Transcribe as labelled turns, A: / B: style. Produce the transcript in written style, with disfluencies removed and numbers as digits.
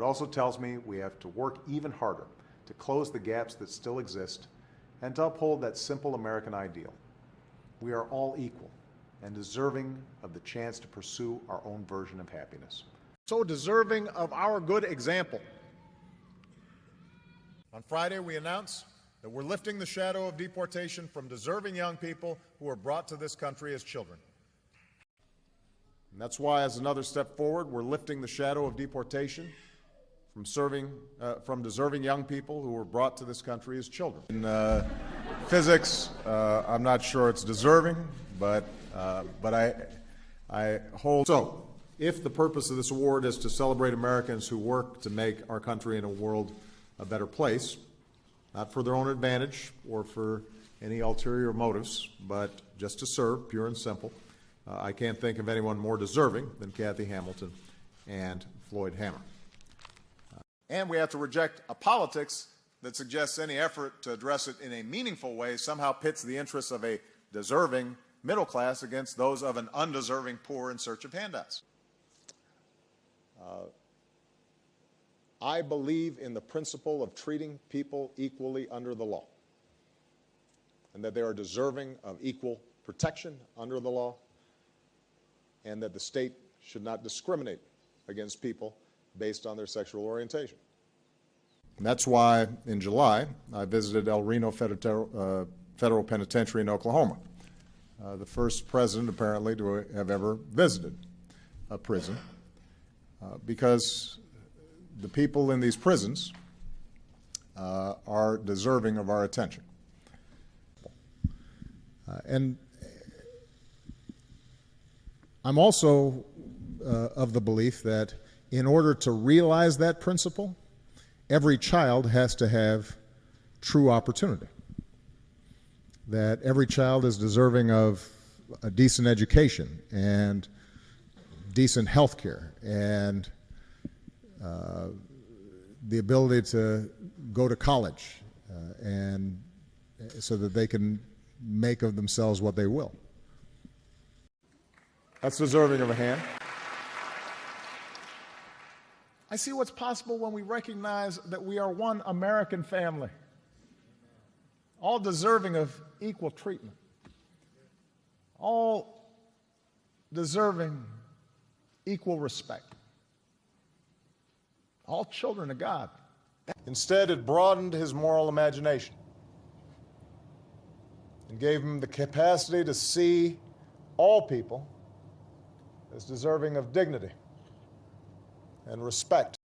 A: it also tells me we have to work even harder to close the gaps that still exist and to uphold that simple American ideal. We are all equal and deserving of the chance to pursue our own version of happiness.
B: So deserving of our good example. On Friday, we announced that we're lifting the shadow of deportation from deserving young people who were brought to this country as children. And that's why, as another step forward, we're lifting the shadow of deportation from deserving young people who were brought to this country as children. In physics, I'm not sure it's deserving, but I hold. So, if the purpose of this award is to celebrate Americans who work to make our country and a world a better place, not for their own advantage or for any ulterior motives, but just to serve, pure and simple, I can't think of anyone more deserving than Kathy Hamilton and Floyd Hammer. And we have to reject a politics that suggests any effort to address it in a meaningful way somehow pits the interests of a deserving middle class against those of an undeserving poor in search of handouts. I believe in the principle of treating people equally under the law, and that they are deserving of equal protection under the law, and that the state should not discriminate against people based on their sexual orientation. And that's why, in July, I visited El Reno Federal Penitentiary in Oklahoma, the first president, apparently, to have ever visited a prison, because the people in these prisons are deserving of our attention. And I'm also of the belief that in order to realize that principle, every child has to have true opportunity. That every child is deserving of a decent education and decent health care and the ability to go to college and so that they can make of themselves what they will. That's deserving of a hand. I see what's possible when we recognize that we are one American family, all deserving of equal treatment, all deserving equal respect, all children of God. Instead, it broadened his moral imagination and gave him the capacity to see all people as deserving of dignity and respect.